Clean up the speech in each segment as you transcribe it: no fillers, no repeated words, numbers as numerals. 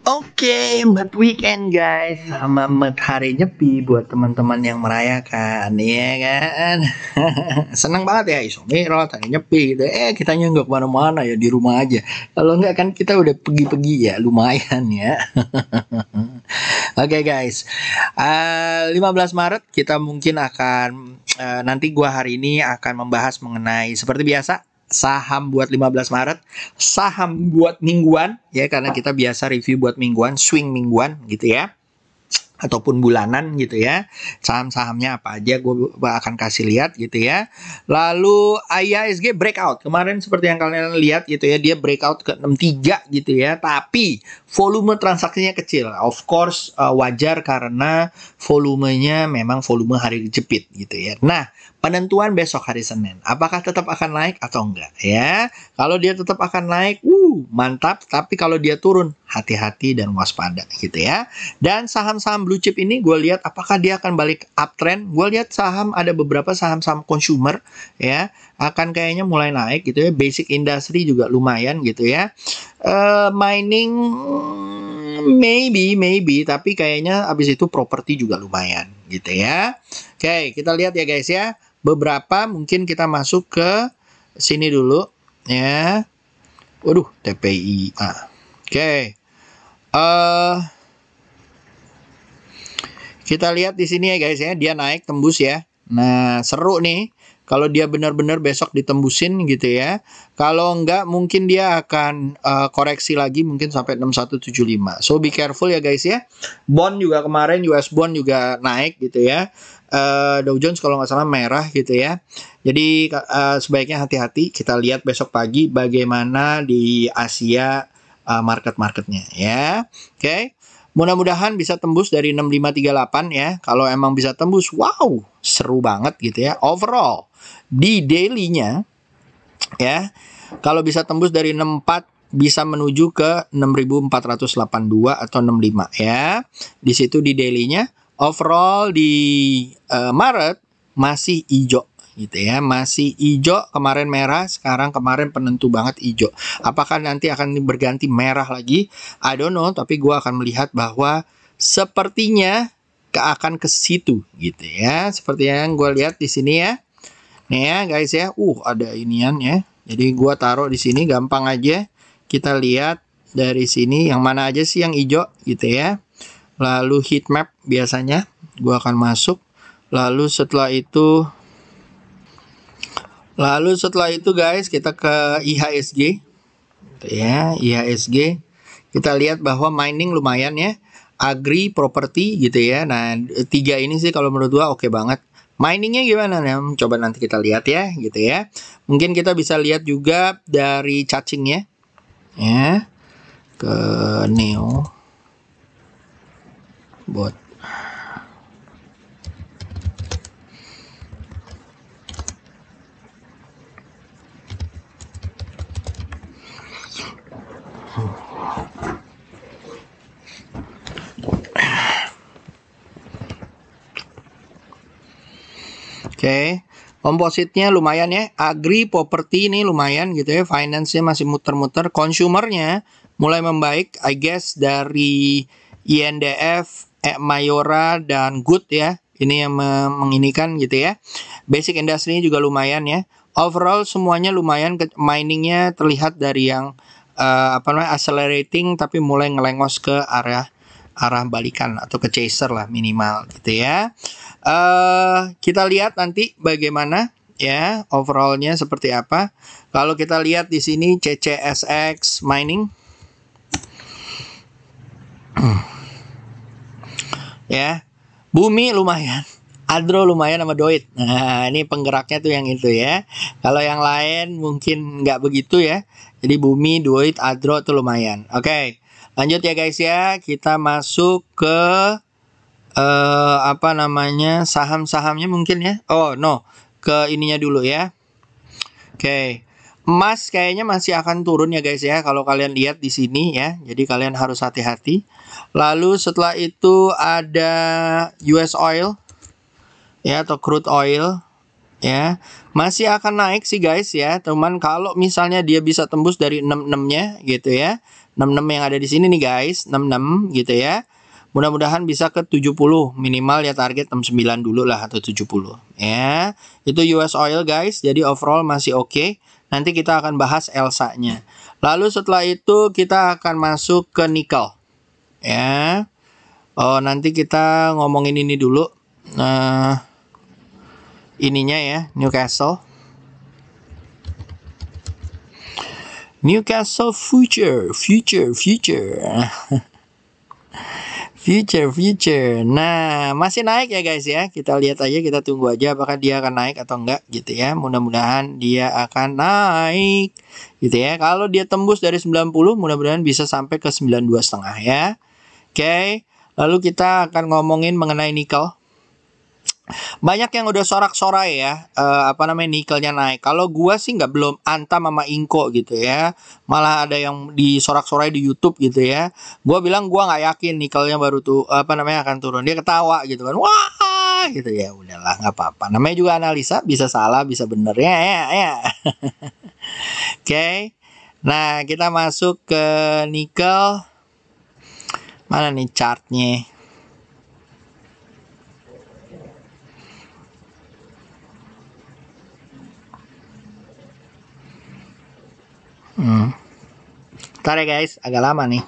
Oke, Mad Weekend guys, sama Mad Hari Nyepi buat teman-teman yang merayakan, ya kan? Senang banget ya, iso Mi'raj, hari Nyepi gitu. Kitanya nggak kemana-mana ya, di rumah aja. Kalau nggak kan kita udah pergi-pergi ya, lumayan ya. Oke guys, 15 Maret kita mungkin akan nanti gua hari ini akan membahas mengenai seperti biasa saham buat 15 Maret, saham buat mingguan ya, karena kita biasa review buat mingguan, swing mingguan gitu ya, ataupun bulanan gitu ya. Saham-sahamnya apa aja gue akan kasih lihat gitu ya. Lalu IHSG breakout. Kemarin seperti yang kalian lihat gitu ya, dia breakout ke 63 gitu ya. Tapi volume transaksinya kecil. Of course wajar karena volumenya memang volume hari kejepit gitu ya. Nah, penentuan besok hari Senin. Apakah tetap akan naik atau enggak ya? Kalau dia tetap akan naik, mantap. Tapi kalau dia turun, hati-hati dan waspada gitu ya. Dan saham-saham blue chip ini gue lihat apakah dia akan balik uptrend. Gue lihat ada beberapa saham-saham consumer ya akan kayaknya mulai naik gitu ya. Basic industry juga lumayan gitu ya. Mining maybe tapi kayaknya abis itu properti juga lumayan gitu ya. Oke, kita lihat ya guys ya. Beberapa mungkin kita masuk ke sini dulu ya. Waduh, TPI. Oke. Kita lihat di sini ya guys ya, dia naik tembus ya. Nah, seru nih kalau dia benar-benar besok ditembusin gitu ya. Kalau enggak mungkin dia akan koreksi lagi mungkin sampai 6175. So be careful ya guys ya. Bond juga kemarin US bond juga naik gitu ya. Dow Jones kalau nggak salah merah gitu ya. Jadi sebaiknya hati-hati. Kita lihat besok pagi bagaimana di Asia market-marketnya ya. Oke. Mudah-mudahan bisa tembus dari 6538 ya. Kalau emang bisa tembus, wow, seru banget gitu ya. Overall di daily-nya ya, kalau bisa tembus dari 64 bisa menuju ke 6482 atau 65 ya. Di situ di daily-nya. Overall di Maret masih hijau gitu ya, masih hijau. Kemarin merah, kemarin penentu banget hijau. Apakah nanti akan berganti merah lagi? I don't know, tapi gue akan melihat bahwa sepertinya akan ke situ gitu ya. Seperti yang gue lihat di sini ya. Nih ya guys ya, ada inian ya. Jadi gue taruh di sini gampang aja. Kita lihat dari sini yang mana aja sih yang hijau gitu ya. Lalu heat map biasanya gue akan masuk. Lalu setelah itu guys, kita ke IHSG ya, IHSG. Kita lihat bahwa mining lumayan ya, agri, properti gitu ya. Nah, tiga ini sih kalau menurut gua oke banget. Miningnya gimana nih? Coba nanti kita lihat ya gitu ya. Mungkin kita bisa lihat juga dari cacingnya ya, ke Neo bot. Oke, kompositnya lumayan ya. Agri, properti ini lumayan gitu ya. Finance-nya masih muter-muter. Consumernya mulai membaik, I guess dari INDF, Mayora, dan Good ya. Ini yang menginikan gitu ya. Basic industry juga lumayan ya. Overall semuanya lumayan. Miningnya terlihat dari yang accelerating, tapi mulai ngelengos ke arah balikan atau ke chaser lah minimal gitu ya. Kita lihat nanti bagaimana ya overallnya seperti apa. Kalau kita lihat di sini CCSX mining ya, bumi lumayan, Adro lumayan sama Doit. Nah, ini penggeraknya tuh yang itu ya. Kalau yang lain mungkin nggak begitu ya. Jadi bumi, Doit, Adro tuh lumayan. Oke. Lanjut ya guys ya, kita masuk ke saham-sahamnya mungkin ya. Ke ininya dulu ya. Oke. Emas kayaknya masih akan turun ya guys ya, kalau kalian lihat di sini ya. Jadi kalian harus hati-hati. Lalu setelah itu ada US oil ya, atau crude oil. ya. Masih akan naik sih guys ya. Cuman kalau misalnya dia bisa tembus dari 66-nya gitu ya. 66 yang ada di sini nih guys, 66 gitu ya. Mudah-mudahan bisa ke 70, minimal ya target 69 dulu lah atau 70 ya. Itu US oil guys. Jadi overall masih oke. Nanti kita akan bahas ELSA-nya. Lalu setelah itu kita akan masuk ke nikel ya. Oh, nanti kita ngomongin ini dulu. Ininya ya, Newcastle future. Future. Nah, masih naik ya guys ya. Kita lihat aja, kita tunggu aja apakah dia akan naik atau enggak gitu ya. Mudah-mudahan dia akan naik gitu ya. Kalau dia tembus dari 90, mudah-mudahan bisa sampai ke 92,5 ya. Oke. Lalu kita akan ngomongin mengenai nikel. Banyak yang udah sorak-sorai ya, nikelnya naik. Kalau gua sih belum Antam sama Inco gitu ya. Malah ada yang disorak-sorai di YouTube gitu ya. Gua bilang gua nggak yakin nikelnya baru akan turun. Dia ketawa gitu kan. Wah, gitu ya. Udahlah, nggak apa-apa. Namanya juga analisa, bisa salah, bisa bener ya. Oke. Nah, kita masuk ke nikel. Mana nih chartnya? Ntar ya guys, agak lama nih.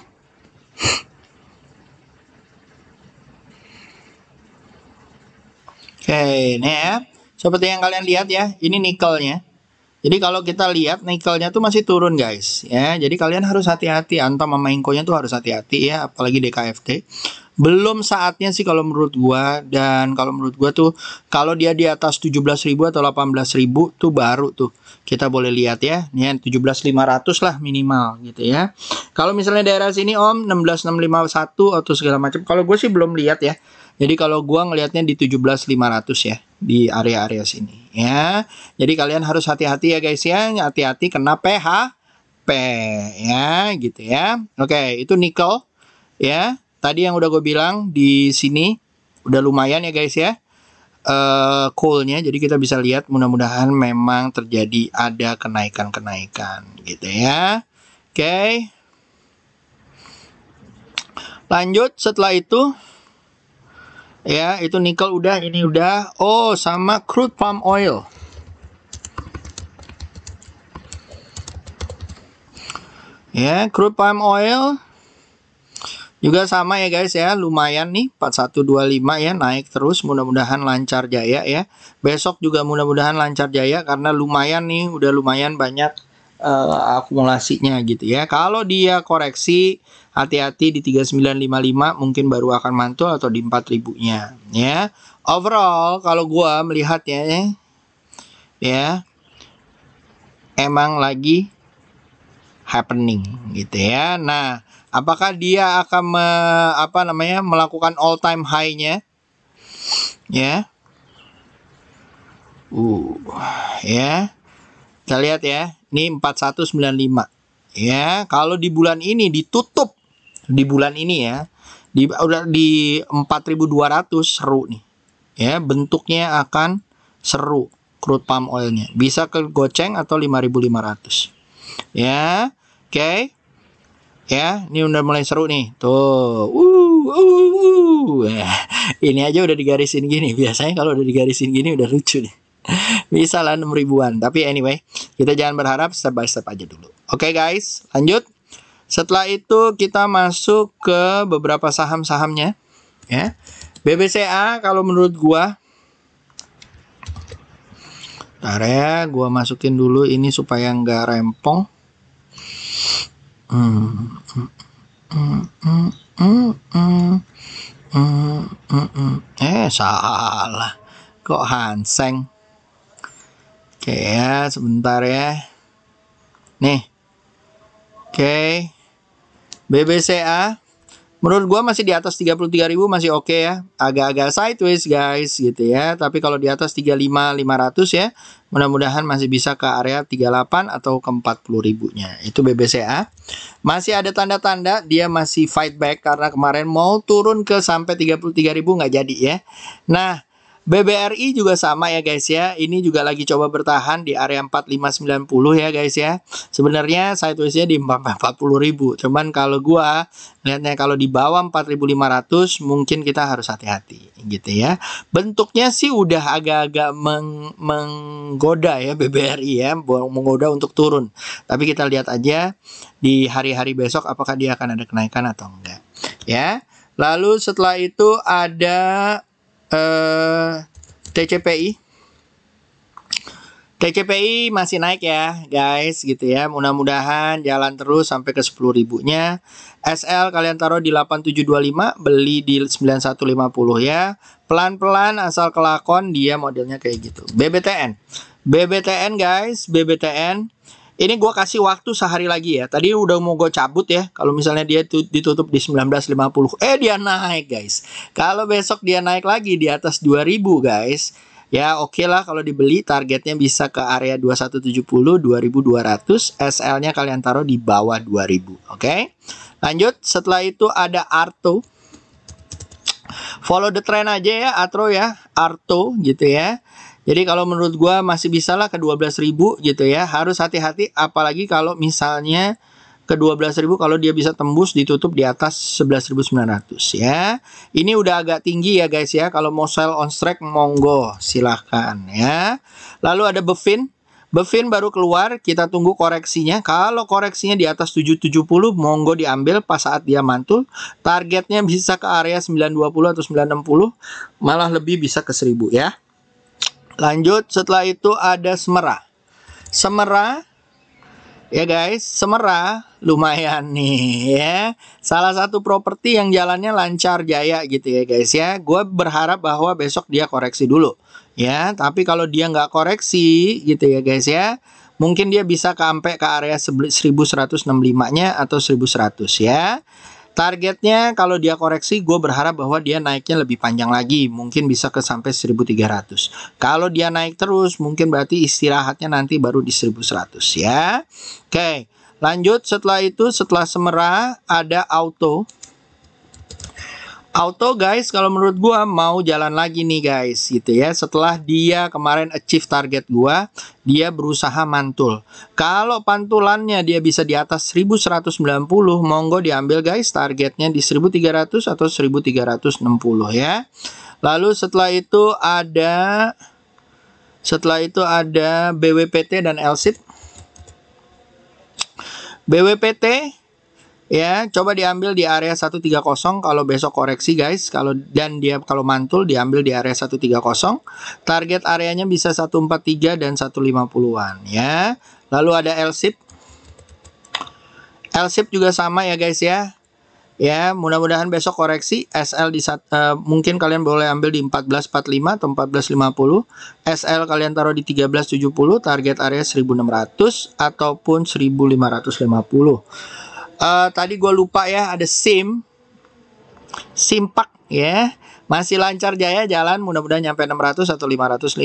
Oke, ini ya. Seperti yang kalian lihat ya, ini nikelnya. Jadi kalau kita lihat nikelnya tuh masih turun guys ya. Jadi kalian harus hati-hati, Antam sama Inco-nya tuh harus hati-hati ya, apalagi DKFT. Belum saatnya sih kalau menurut gua, dan kalau menurut gua tuh kalau dia di atas 17.000 atau 18.000 tuh baru tuh kita boleh lihat ya. Nih 17.500 lah minimal gitu ya. Kalau misalnya daerah sini Om 16.651 atau segala macam, kalau gue sih belum lihat ya. Jadi kalau gua ngelihatnya di 17.500 ya, di area-area sini ya. Jadi kalian harus hati-hati ya guys ya, hati-hati kena PHP ya gitu ya. Oke, itu nikel ya. Tadi yang udah gue bilang di sini udah lumayan ya guys ya. Coalnya, jadi kita bisa lihat mudah-mudahan memang terjadi ada kenaikan-kenaikan gitu ya. Oke. Lanjut setelah itu ya, itu nikel udah, ini udah. Oh, sama crude palm oil. Ya, crude palm oil juga sama ya guys ya, lumayan nih 4125 ya, naik terus, mudah-mudahan lancar jaya ya. Besok juga mudah-mudahan lancar jaya karena lumayan nih, udah lumayan banyak akumulasinya gitu ya. Kalau dia koreksi, hati-hati di 3955 mungkin baru akan mantul atau di 4000-nya ya. Overall kalau gua melihatnya ya emang lagi happening gitu ya. Nah, apakah dia akan melakukan all time high-nya? Ya. Ya. Kita lihat ya. Ini 4195. Ya, kalau di bulan ini ditutup di bulan ini ya. Udah di 4.200 seru nih. Ya, bentuknya akan seru crude palm oil-nya. Bisa ke goceng atau 5.500. Ya. Oke. Ya, ini udah mulai seru nih. Tuh. Ini aja udah digarisin gini. Biasanya kalau udah digarisin gini udah lucu nih. Bisa lah 6 ribuan. Tapi anyway, kita jangan berharap, step by step aja dulu. Oke guys, lanjut. Setelah itu kita masuk ke beberapa saham-sahamnya. Ya. BBCA kalau menurut gua, bentar ya, gua masukin dulu ini supaya nggak rempong. Salah. Kok Hanseng? Oke ya, sebentar ya. Nih. Oke. BBCA menurut gua masih di atas 33.000 masih oke ya. Agak-agak sideways guys gitu ya. Tapi kalau di atas 35.500 ya, mudah-mudahan masih bisa ke area 38 atau ke 40.000-nya. Itu BBCA. Masih ada tanda-tanda dia masih fight back karena kemarin mau turun ke sampai 33.000 nggak jadi ya. Nah, BBRI juga sama ya guys ya. Ini juga lagi coba bertahan di area 4590 ya guys ya. Sebenarnya sideways-nya di 40.000. Cuman kalau gua lihatnya kalau di bawah 4.500 mungkin kita harus hati-hati gitu ya. Bentuknya sih udah agak-agak menggoda ya BBRI ya, menggoda untuk turun. Tapi kita lihat aja di hari-hari besok apakah dia akan ada kenaikan atau enggak ya. Lalu setelah itu ada TCPI. TCPI masih naik ya guys gitu ya. Mudah-mudahan jalan terus sampai ke 10.000-nya. SL kalian taruh di 8725, beli di 9150 ya. Pelan-pelan asal kelakon, dia modelnya kayak gitu. BBTN. BBTN guys, BBTN. Ini gue kasih waktu sehari lagi ya. Tadi udah mau gue cabut ya. Kalau misalnya dia ditutup di 1950. Dia naik guys. Kalau besok dia naik lagi di atas 2000 guys. Ya oke lah kalau dibeli. Targetnya bisa ke area 2170, 2200. SL-nya kalian taruh di bawah 2000. Oke. Lanjut. Setelah itu ada Arto. Follow the trend aja ya Arto ya. Arto gitu ya. Jadi kalau menurut gua masih bisa lah ke 12.000 gitu ya. Harus hati-hati apalagi kalau misalnya ke 12.000 kalau dia bisa tembus ditutup di atas 11.900 ya. Ini udah agak tinggi ya guys ya. Kalau mau sell on strike monggo silahkan ya. Lalu ada Bevin. Bevin baru keluar, kita tunggu koreksinya. Kalau koreksinya di atas 770 monggo diambil pas saat dia mantul. Targetnya bisa ke area 920 atau 960. Malah lebih bisa ke 1000 ya. Lanjut, setelah itu ada Semera. Semera, ya guys, Semera lumayan nih ya. Salah satu properti yang jalannya lancar jaya gitu ya guys ya. Gue berharap bahwa besok dia koreksi dulu ya. Tapi kalau dia nggak koreksi gitu ya guys ya, mungkin dia bisa sampai ke area 1165-nya atau 1100 ya. Targetnya kalau dia koreksi, gue berharap bahwa dia naiknya lebih panjang lagi. Mungkin bisa ke sampai 1300. Kalau dia naik terus, mungkin berarti istirahatnya nanti baru di 1100 ya. Oke, lanjut setelah itu, setelah Semera, ada Auto. Auto guys, kalau menurut gua mau jalan lagi nih guys gitu ya. Setelah dia kemarin achieve target gua, dia berusaha mantul. Kalau pantulannya dia bisa di atas 1190, monggo diambil guys. Targetnya di 1300 atau 1360 ya. Lalu setelah itu ada BWPT dan LSIP. BWPT ya, coba diambil di area 130 kalau besok koreksi guys. Kalau mantul diambil di area 130. Target areanya bisa 143 dan 150-an ya. Lalu ada LSIP. LSIP juga sama ya guys ya. Ya, mudah-mudahan besok koreksi. SL mungkin kalian boleh ambil di 1445 atau 1450. SL kalian taruh di 1370, target area 1600 ataupun 1550. Tadi gue lupa ya, ada Simpak ya, masih lancar jaya jalan, mudah-mudahan nyampe 600 atau 550.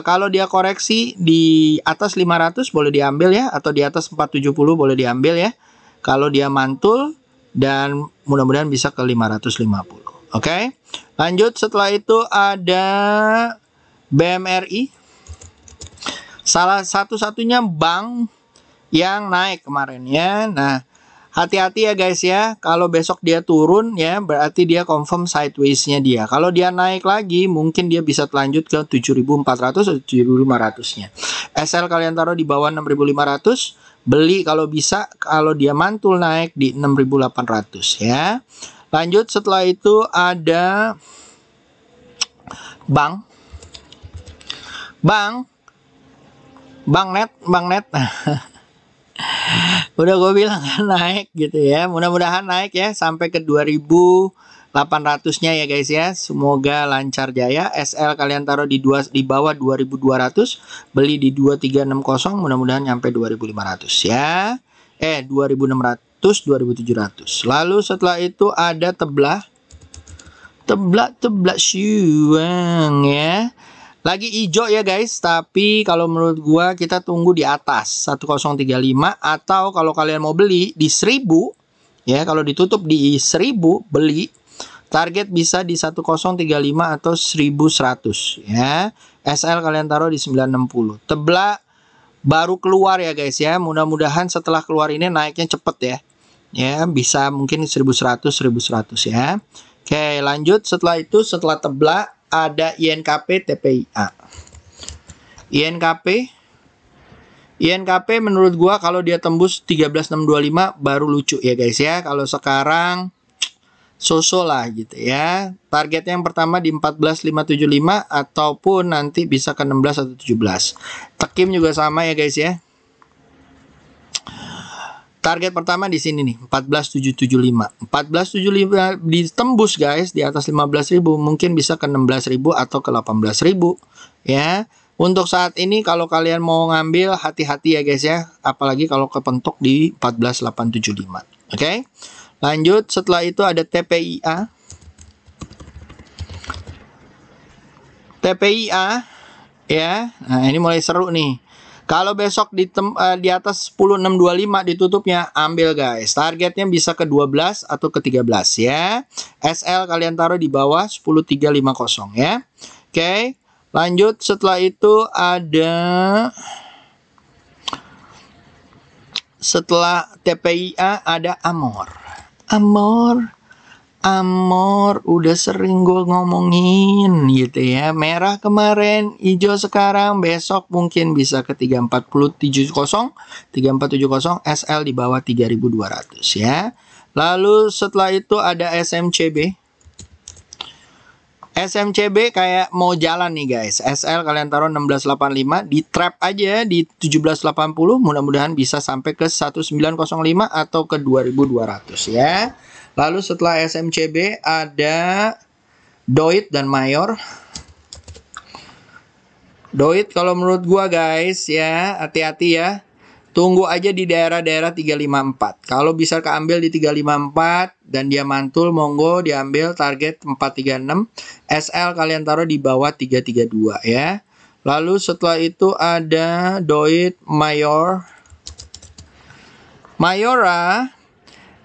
Kalau dia koreksi di atas 500 boleh diambil ya, atau di atas 470 boleh diambil ya. Kalau dia mantul, dan mudah-mudahan bisa ke 550. Oke, lanjut setelah itu ada BMRI. Salah satu-satunya bank yang naik kemarin ya. Nah, hati-hati ya guys ya. Kalau besok dia turun ya, berarti dia confirm sideways-nya dia. Kalau dia naik lagi, mungkin dia bisa lanjut ke 7.400 atau 7.500-nya. SL kalian taruh di bawah 6.500. Beli kalau bisa, kalau dia mantul naik di 6.800 ya. Lanjut setelah itu ada Bank net. Udah gue bilang kan naik gitu ya. Mudah-mudahan naik ya sampai ke 2.800-nya ya guys ya. Semoga lancar jaya. SL kalian taruh di bawah 2.200, beli di 2.360, mudah-mudahan nyampe 2.500 ya. 2.600, 2.700. Lalu setelah itu ada Teblak Syuang ya. Lagi hijau ya guys, tapi kalau menurut gua kita tunggu di atas 1035, atau kalau kalian mau beli di 1000 ya, kalau ditutup di 1000 beli, Target bisa di 1035 atau 1100 ya. SL kalian taruh di 960. Teblak baru keluar ya guys ya. Mudah-mudahan setelah keluar ini naiknya cepet ya. Ya, bisa mungkin 1100 ya. Oke, lanjut. Setelah itu, setelah teblak ada INKP TPIA. INKP menurut gua kalau dia tembus 13625 baru lucu ya guys ya. Kalau sekarang so-so lah gitu ya. Targetnya yang pertama di 14575 ataupun nanti bisa ke 16 atau 17. Tekim juga sama ya guys ya. Target pertama di sini nih 14775. 14775 ditembus guys di atas 15.000 mungkin bisa ke 16.000 atau ke 18.000 ya. Untuk saat ini kalau kalian mau ngambil hati-hati ya guys ya, apalagi kalau kepentok di 14875. Oke. Lanjut, setelah itu ada TPIA. TPIA ya. Nah, ini mulai seru nih. Kalau besok di atas 10625 ditutupnya, ambil guys. Targetnya bisa ke 12 atau ke 13 ya. SL kalian taruh di bawah 10350 ya. Oke. Lanjut, setelah itu ada setelah TPIA ada Amor udah sering gue ngomongin gitu ya. Merah kemarin, hijau sekarang, besok mungkin bisa ke 3470, 3470, SL di bawah 3200 ya. Lalu setelah itu ada SMCB. SMCB kayak mau jalan nih guys. SL kalian taruh 1685, di trap aja di 1780, mudah-mudahan bisa sampai ke 1905 atau ke 2200 ya. Lalu setelah SMCB ada Doit dan Mayor. Doit kalau menurut gua guys ya, hati-hati ya. Tunggu aja di daerah-daerah 354. Kalau bisa keambil di 354 dan dia mantul, monggo diambil target 436. SL kalian taruh di bawah 332 ya. Lalu setelah itu ada Doit Mayora.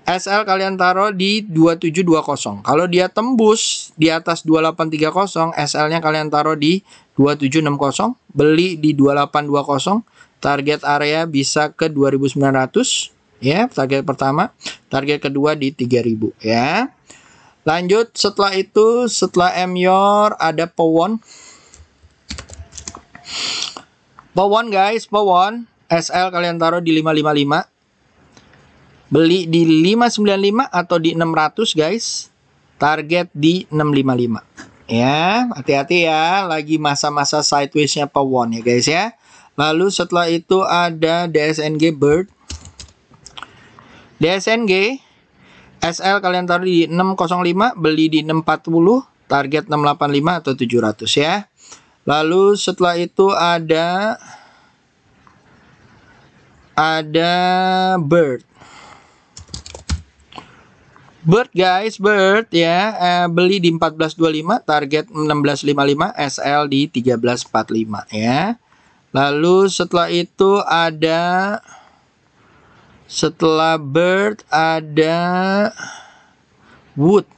SL kalian taruh di 2720. Kalau dia tembus di atas 2830, SL-nya kalian taruh di 2760. Beli di 2820. Target area bisa ke 2900 ya, target pertama. Target kedua di 3000 ya. Lanjut, setelah itu setelah MYOR ada Powon. Guys, Powon. SL kalian taruh di 555. Beli di 595 atau di 600 guys. Target di 655. Ya, hati-hati ya. Lagi masa-masa sideways-nya Powon ya guys ya. Lalu setelah itu ada DSNG Bird. DSNG SL kalian taruh di 605, beli di 640, target 685 atau 700 ya. Lalu setelah itu ada Bird. Guys, Bird ya, beli di 1425, target 1655, SL di 1345 ya. Lalu setelah itu setelah Bird ada Wood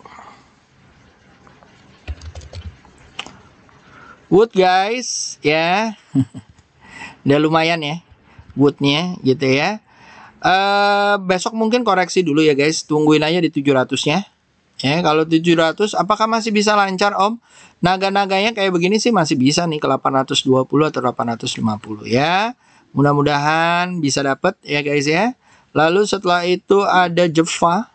guys ya. Udah lumayan ya Woodnya gitu ya. Besok mungkin koreksi dulu ya guys, tungguin aja di 700-nya ya. Kalau 700 apakah masih bisa lancar Om? Naga-naganya kayak begini sih masih bisa nih ke 820 atau 850 ya. Mudah-mudahan bisa dapat ya guys ya. Lalu setelah itu ada Jeva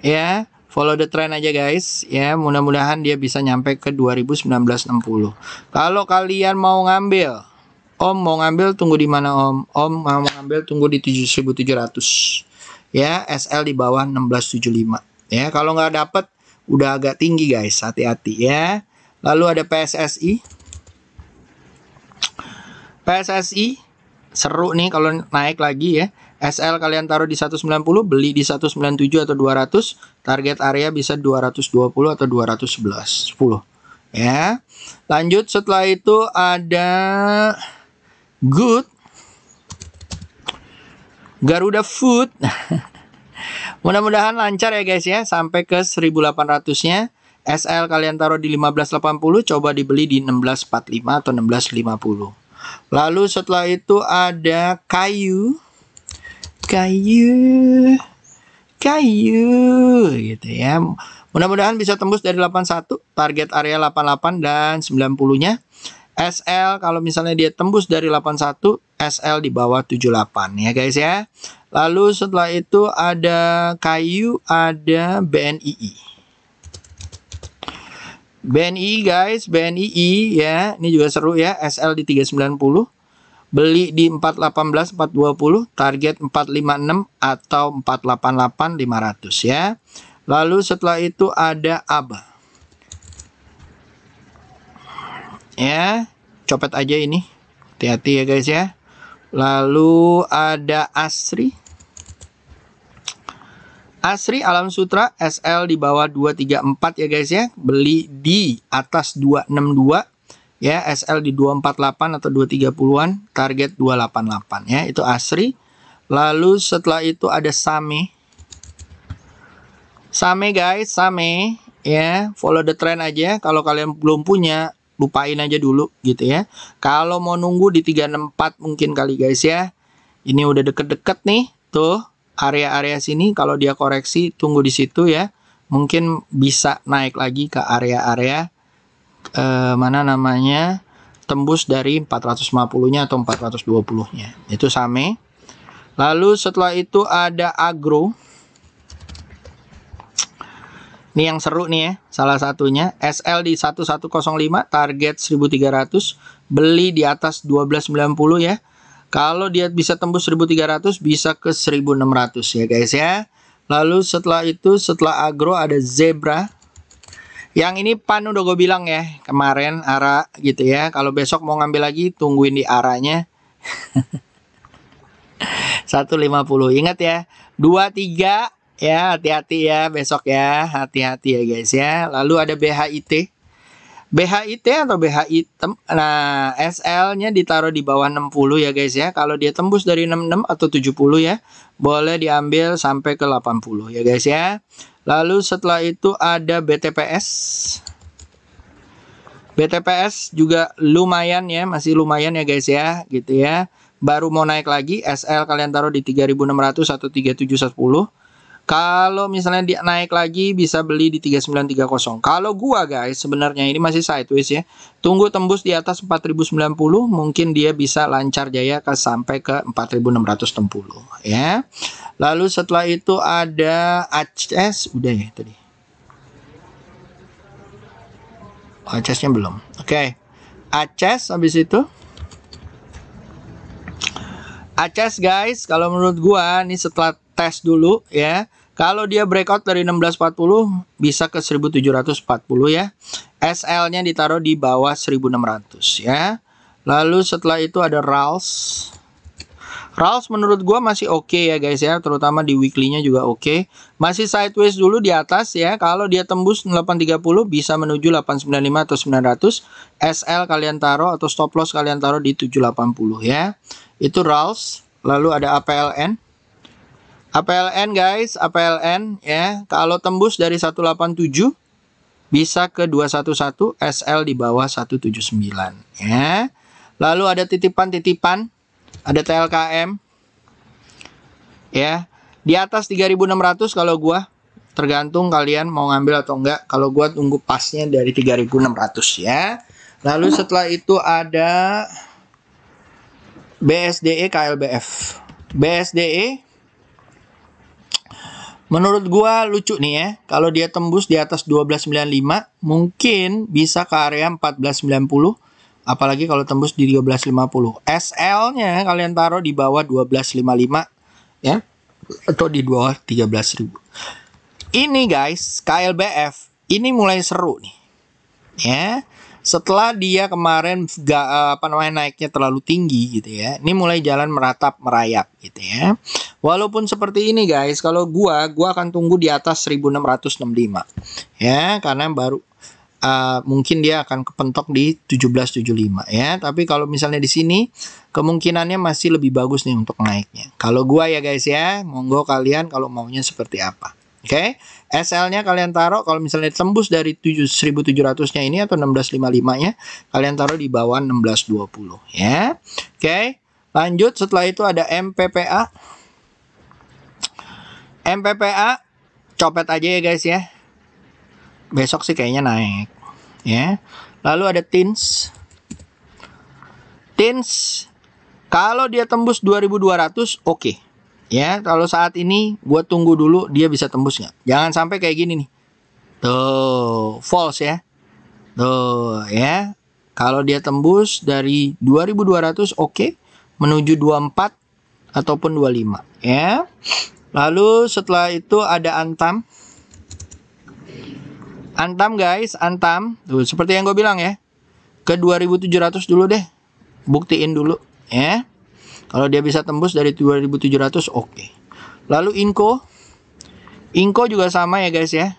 ya, follow the trend aja guys ya. Mudah-mudahan dia bisa nyampe ke 2019-60. Kalau kalian mau ngambil, Om mau ngambil tunggu di mana Om? Om mau ngambil tunggu di 7.700 ya. SL di bawah 1675 ya. Kalau nggak dapat udah agak tinggi guys, hati-hati ya. Lalu ada PSSI seru nih kalau naik lagi ya. SL kalian taruh di 190, beli di 197 atau 200. Target area bisa 220 atau 211 10 ya. Lanjut setelah itu ada Garuda Food. Mudah-mudahan lancar ya guys ya, sampai ke 1800-nya. SL kalian taruh di 1580, coba dibeli di 1645 atau 1650. Lalu setelah itu ada kayu gitu ya. Mudah-mudahan bisa tembus dari 81, target area 88 dan 90-nya. SL kalau misalnya dia tembus dari 81, SL di bawah 78 ya guys ya. Lalu setelah itu ada kayu, ada BNII. BNI guys, BNII ya, ini juga seru ya, SL di 390, beli di 418, 420, target 456 atau 488 500 ya. Lalu setelah itu ada ABA. Ya, copet aja ini. Hati-hati ya guys ya. Lalu ada ASRI. ASRI Alam Sutra SL di bawah 234 ya guys ya. Beli di atas 262 ya, SL di 248 atau 230-an, target 288 ya. Itu ASRI. Lalu setelah itu ada SAME. SAME guys, SAME ya, follow the trend aja. Kalau kalian belum punya, lupain aja dulu gitu ya. Kalau mau nunggu di 364 mungkin kali guys ya. Ini udah deket-deket nih, tuh. Area-area sini kalau dia koreksi tunggu di situ ya, mungkin bisa naik lagi ke area-area mana namanya, tembus dari 450-nya atau 420-nya. Itu SAME. Lalu setelah itu ada agro. Ini yang seru nih ya, salah satunya SL di 1105, target 1300, beli di atas 1290 ya. Kalau dia bisa tembus 1300, bisa ke 1600 ya guys ya. Lalu setelah itu, setelah agro ada zebra. Yang ini pan udah gue bilang ya kemarin, ARA gitu ya. Kalau besok mau ngambil lagi, tungguin di ARA-nya. 150. Ingat ya, 23 ya, hati-hati ya besok ya. Hati-hati ya guys ya. Lalu ada BHIT. BHIT atau BHI, nah SL-nya ditaruh di bawah 60 ya guys ya. Kalau dia tembus dari 66 atau 70 ya, boleh diambil sampai ke 80 ya guys ya. Lalu setelah itu ada BTPS. BTPS juga lumayan ya, masih lumayan ya guys ya, gitu ya. Baru mau naik lagi, SL kalian taruh di 3600 atau 3710. Kalau misalnya dia naik lagi bisa beli di 3930. Kalau gua guys sebenarnya ini masih sideways ya. Tunggu tembus di atas 4090, mungkin dia bisa lancar jaya ke sampai ke 4660 ya. Lalu setelah itu ada ACS, udah ya tadi. ACS-nya belum. Oke. ACS habis itu. ACS guys, kalau menurut gua nih setelah tes dulu ya. Kalau dia breakout dari 1640 bisa ke 1740 ya. SL-nya ditaruh di bawah 1600 ya. Lalu setelah itu ada RALS. RALS menurut gua masih oke ya guys ya, terutama di weekly-nya juga oke. Masih sideways dulu di atas ya. Kalau dia tembus 830 bisa menuju 895 atau 900. SL kalian taruh atau stop loss kalian taruh di 780 ya. Itu RALS. Lalu ada APLN. APLN guys, APLN ya. Kalau tembus dari 187 bisa ke 211, SL di bawah 179 ya. Lalu ada titipan-titipan, ada TLKM ya. Di atas 3600 kalau gua, tergantung kalian mau ngambil atau enggak. Kalau gua tunggu pasnya dari 3600 ya. Lalu setelah itu ada BSDE KLBF. BSDE menurut gua lucu nih ya. Kalau dia tembus di atas 1295, mungkin bisa ke area 1490. Apalagi kalau tembus di 1350. SL-nya kalian taruh di bawah 1255 ya. Atau di bawah 13.000. Ini guys, KLBF ini mulai seru nih. Ya. Setelah dia kemarin naiknya terlalu tinggi gitu ya. Ini mulai jalan meratap merayap gitu ya. Walaupun seperti ini guys, kalau gua akan tunggu di atas 1665. Ya, karena baru mungkin dia akan kepentok di 17.75 ya. Tapi kalau misalnya di sini kemungkinannya masih lebih bagus nih untuk naiknya. Kalau gua ya guys ya, monggo kalian kalau maunya seperti apa. Oke, SL-nya kalian taruh kalau misalnya tembus dari 1.700-nya ini atau 16.55-nya, kalian taruh di bawah 16.20 ya. Oke, lanjut setelah itu ada MPPA. MPPA copet aja ya guys ya. Besok sih kayaknya naik ya. Lalu ada TINS. TINS kalau dia tembus 2.200 oke. Ya, kalau saat ini gue tunggu dulu dia bisa tembus nggak. Jangan sampai kayak gini nih. Tuh, false ya. Tuh ya. Kalau dia tembus dari 2.200 oke. Menuju 24 ataupun 25 ya. Lalu setelah itu ada Antam. Antam guys, Antam. Tuh, seperti yang gue bilang ya. Ke 2.700 dulu deh. Buktiin dulu ya. Kalau dia bisa tembus dari 2.700 oke. Lalu Inco. Inco juga sama ya guys ya.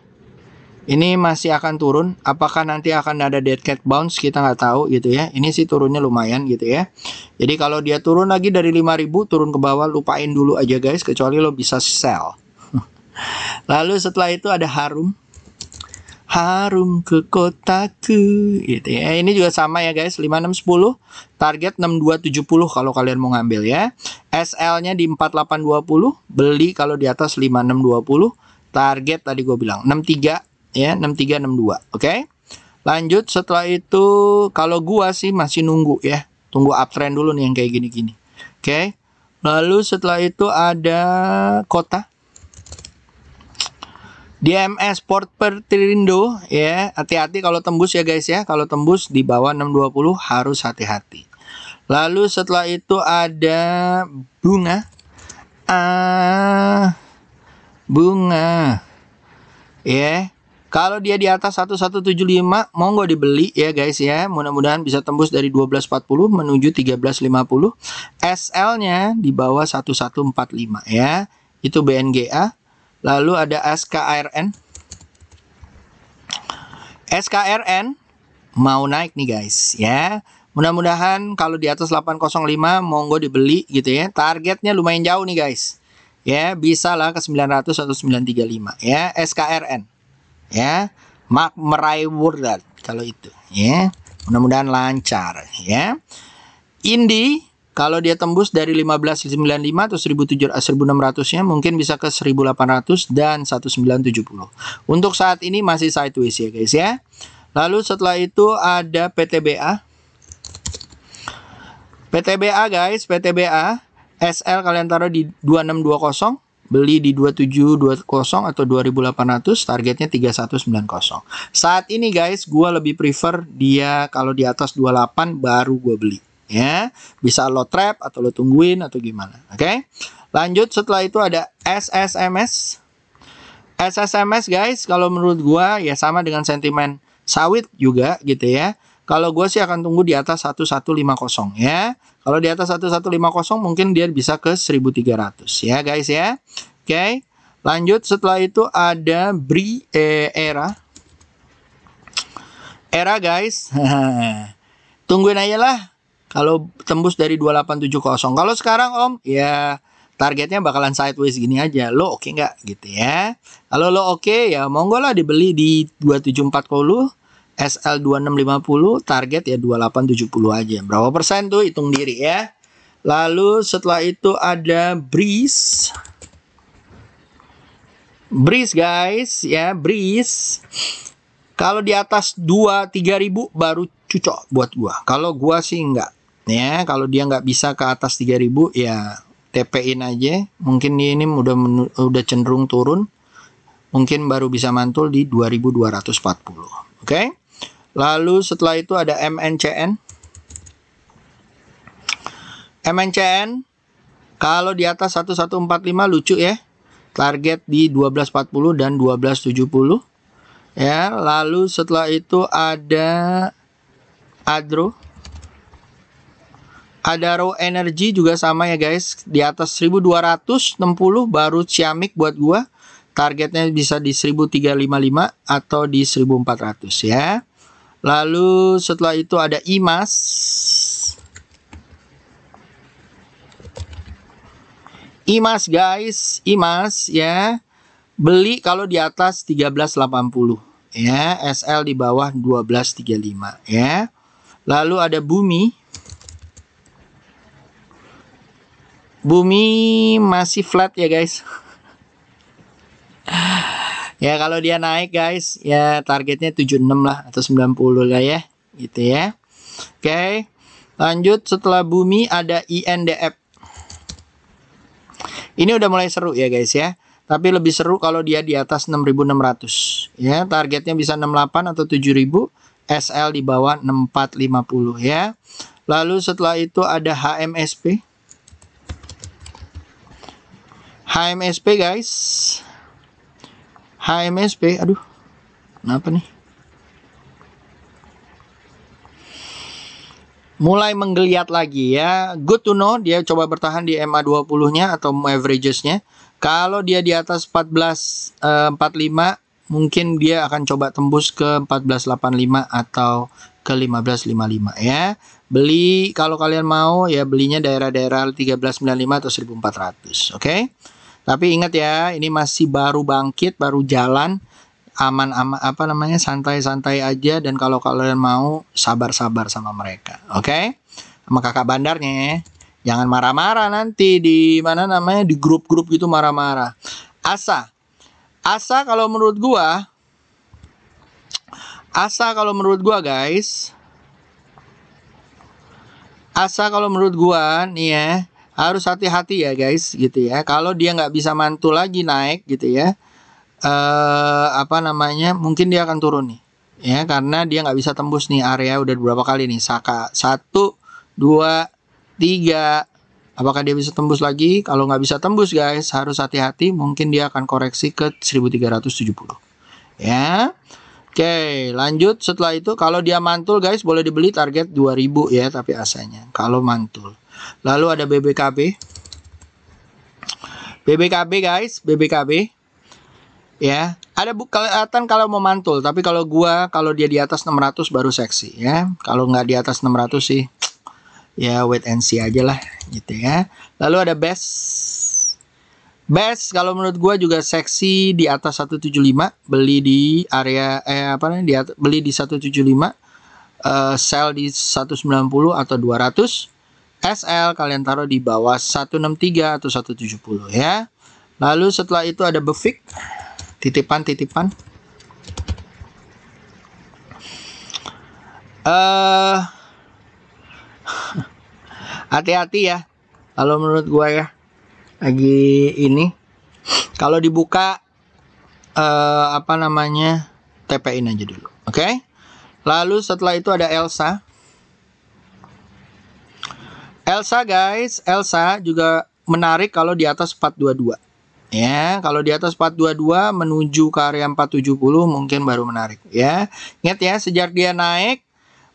Ini masih akan turun. Apakah nanti akan ada dead cat bounce? Kita nggak tahu gitu ya. Ini sih turunnya lumayan gitu ya. Jadi kalau dia turun lagi dari 5.000 turun ke bawah, lupain dulu aja guys. Kecuali lo bisa sell. Lalu setelah itu ada Harum. Harum ke kotaku gitu ya. Ini juga sama ya guys, 5610, target 6270 kalau kalian mau ngambil ya. SL-nya di 4820, beli kalau di atas 5620, target tadi gue bilang 63 ya, 6362. Oke. Lanjut setelah itu kalau gua sih masih nunggu ya. Tunggu uptrend dulu nih yang kayak gini-gini. Oke. Lalu setelah itu ada Kota. DMS Port Perindo ya, hati-hati kalau tembus ya guys ya. Kalau tembus di bawah 620 harus hati-hati. Lalu setelah itu ada Bunga. Bunga. Ya. Kalau dia di atas 1175 monggo dibeli ya guys ya. Mudah-mudahan bisa tembus dari 1240 menuju 1350. SL-nya di bawah 1145 ya. Itu BNGA. Lalu ada SKRN. SKRN mau naik nih guys ya. Mudah-mudahan kalau di atas 805 monggo dibeli gitu ya. Targetnya lumayan jauh nih guys. Ya, bisa lah ke 900 atau 935 ya. SKRN. Ya. Meraih Wurdat kalau itu ya. Mudah-mudahan lancar ya. Indi kalau dia tembus dari 1595 atau 1600-nya mungkin bisa ke 1800 dan 1970. Untuk saat ini masih sideways ya guys ya. Lalu setelah itu ada PTBA. PTBA guys, PTBA SL kalian taruh di 2620, beli di 2720 atau 2800, targetnya 3190. Saat ini guys, gua lebih prefer dia kalau di atas 28 baru gua beli. Ya, bisa lo trap atau lo tungguin atau gimana. Oke. Lanjut setelah itu ada SSMS. SSMS guys, kalau menurut gua ya sama dengan sentimen sawit juga gitu ya. Kalau gua sih akan tunggu di atas 1150 ya. Kalau di atas 1150 mungkin dia bisa ke 1300 ya guys ya. Oke. Lanjut setelah itu ada ERA. ERA guys. Tungguin aja lah. Kalau tembus dari 2870. Kalau sekarang om, ya targetnya bakalan sideways gini aja. Lo oke nggak gitu ya. Kalau lo oke ya monggo lah dibeli di 2740. SL 2650. Target ya 2870 aja. Berapa persen tuh hitung diri ya. Lalu setelah itu ada Breeze. Breeze guys ya. Breeze. Kalau di atas 2-3 ribu baru cocok buat gua. Kalau gua sih enggak. Ya, kalau dia nggak bisa ke atas 3000 ya TP-in aja. Mungkin ini udah cenderung turun. Mungkin baru bisa mantul di 2240. Oke. Lalu setelah itu ada MNCN. MNCN kalau di atas 1145 lucu ya. Target di 1240 dan 1270. Ya, lalu setelah itu ada Adaro Energy juga sama ya guys. Di atas 1260 baru ciamik buat gua. Targetnya bisa di 1355 atau di 1400 ya. Lalu setelah itu ada IMAS. IMAS guys, IMAS ya. Beli kalau di atas 13.80 ya, SL di bawah 12.35 ya. Lalu ada Bumi. Bumi masih flat ya guys. Ya kalau dia naik guys, ya targetnya 76 lah atau 90 lah ya, gitu ya. Oke. Lanjut setelah Bumi ada INDF. Ini udah mulai seru ya guys ya. Tapi lebih seru kalau dia di atas 6.600 ya. Targetnya bisa 68 atau 7.000. SL di bawah 6450 ya. Lalu setelah itu ada HMSP. HMSP guys. HMSP, aduh. Kenapa nih? Mulai menggeliat lagi ya. Good to know, dia coba bertahan di MA20-nya atau averages-nya. Kalau dia di atas 14.45, mungkin dia akan coba tembus ke 14.85 atau ke 15.55 ya. Beli kalau kalian mau ya, belinya daerah-daerah 13.95 atau 1.400, oke? Tapi ingat ya, ini masih baru bangkit, baru jalan, aman-aman, apa namanya, santai-santai aja. Dan kalau kalian mau, sabar-sabar sama mereka, oke? Sama kakak bandarnya ya. Jangan marah-marah nanti di mana namanya, di grup-grup gitu marah-marah. Asa kalau menurut gua, guys, Asa kalau menurut gua nih ya, harus hati-hati ya guys, gitu ya. Kalau dia nggak bisa mantul lagi naik gitu ya, apa namanya, mungkin dia akan turun nih ya, karena dia nggak bisa tembus nih area udah beberapa kali nih. Saka 1, 2, 3. Apakah dia bisa tembus lagi? Kalau nggak bisa tembus guys, harus hati-hati. Mungkin dia akan koreksi ke 1370 ya. Oke, lanjut setelah itu. Kalau dia mantul guys, boleh dibeli target 2000 ya, tapi asanya kalau mantul. Lalu ada BBKB. BBKB guys, BBKB ya. Ada kelihatan kalau mau mantul, tapi kalau dia di atas 600 baru seksi ya. Kalau nggak di atas 600 sih ya wait and see aja lah gitu ya. Lalu ada best kalau menurut gua juga seksi di atas 175, beli di area beli di 175, sell di 190 atau 200. SL kalian taruh di bawah 163 atau 170 ya. Lalu setelah itu ada Befik, titipan hati-hati ya kalau menurut gua ya, lagi ini kalau dibuka apa namanya, TP-in aja dulu, oke? Lalu setelah itu ada Elsa guys. Elsa juga menarik kalau di atas 422 ya. Kalau di atas 422 menuju ke area 470 mungkin baru menarik ya. Ingat ya, sejak dia naik,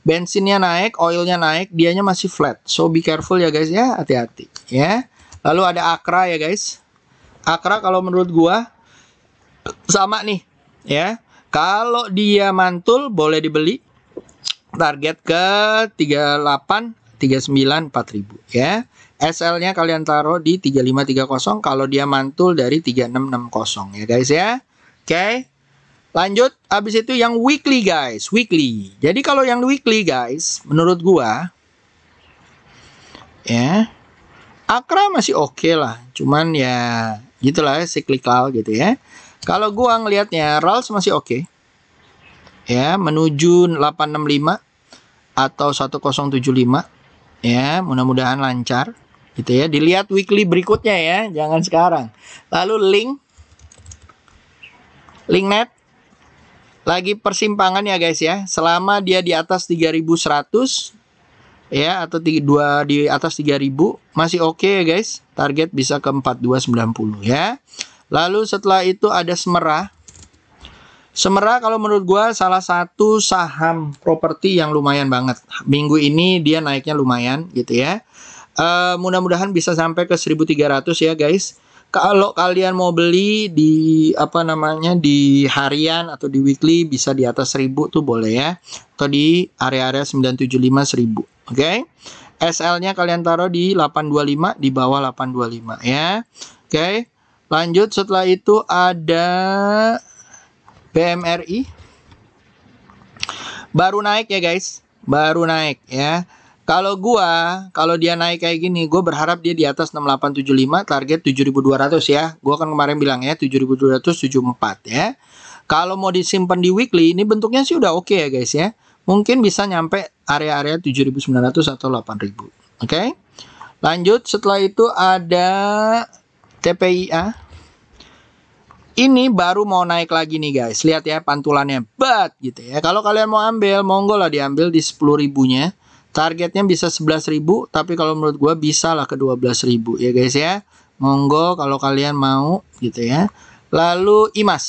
bensinnya naik, oilnya naik, dianya masih flat. So be careful ya guys ya, hati-hati ya. Lalu ada Akra ya guys. Akra kalau menurut gua sama nih ya. Kalau dia mantul boleh dibeli. Target ke 38, 39, 4000 ya. SL-nya kalian taruh di 3530 kalau dia mantul dari 3660 ya guys ya. Oke. Lanjut, habis itu yang weekly guys, weekly. Jadi kalau yang weekly guys, menurut gua ya, Akra masih oke lah. Cuman ya gitulah, cyclical gitu ya. Kalau gua ngelihatnya Rals masih oke. Ya, menuju 865 atau 1075 ya, mudah-mudahan lancar gitu ya. Dilihat weekly berikutnya ya, jangan sekarang. Lalu Linknet lagi persimpangan ya guys ya. Selama dia di atas 3100 ya, atau di atas 3000 masih oke ya guys. Target bisa ke 4290 ya. Lalu setelah itu ada Semera. Semera kalau menurut gua salah satu saham properti yang lumayan banget. Minggu ini dia naiknya lumayan gitu ya. Mudah-mudahan bisa sampai ke 1300 ya guys. Kalau kalian mau beli di apa namanya di harian atau di weekly bisa di atas 1000 tuh boleh ya. Atau di area-area 975 1000. Oke. SL-nya kalian taruh di 825 di bawah 825 ya. Oke. Lanjut setelah itu ada BMRI. Baru naik ya guys. Baru naik ya. Kalau dia naik kayak gini, gue berharap dia di atas 6875, target 7200 ya. Gue kan kemarin bilang ya, 7274 ya. Kalau mau disimpan di weekly, ini bentuknya sih udah oke ya guys ya. Mungkin bisa nyampe area-area 7900 atau 8000. Oke. Lanjut, setelah itu ada TPIA. Ini baru mau naik lagi nih guys. Lihat ya pantulannya, bat gitu ya. Kalau kalian mau ambil, monggo lah diambil di 10.000-nya. Targetnya bisa 11.000, tapi kalau menurut gue bisa lah ke 12.000 ya guys ya. Monggo kalau kalian mau gitu ya. Lalu IMAS.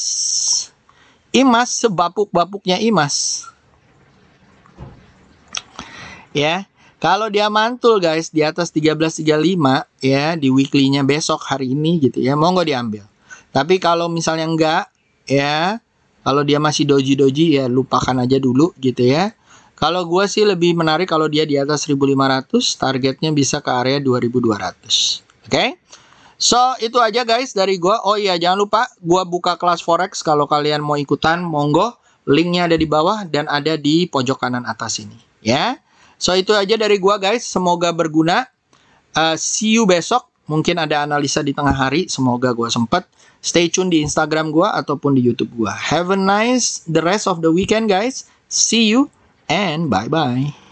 IMAS sebapuk-bapuknya IMAS. Ya. Kalau dia mantul guys di atas 1335 ya di weekly-nya besok hari ini gitu ya. Monggo diambil. Tapi kalau misalnya enggak ya, kalau dia masih doji-doji ya lupakan aja dulu gitu ya. Kalau gue sih lebih menarik kalau dia di atas 1500, targetnya bisa ke area 2200. Oke? So, itu aja guys dari gue. Oh iya, jangan lupa gue buka kelas Forex. Kalau kalian mau ikutan, monggo. Linknya ada di bawah dan ada di pojok kanan atas ini. Ya. So, itu aja dari gue guys. Semoga berguna. See you besok. Mungkin ada analisa di tengah hari. Semoga gue sempet. Stay tune di Instagram gue ataupun di YouTube gue. Have a nice the rest of the weekend guys. See you. And bye-bye.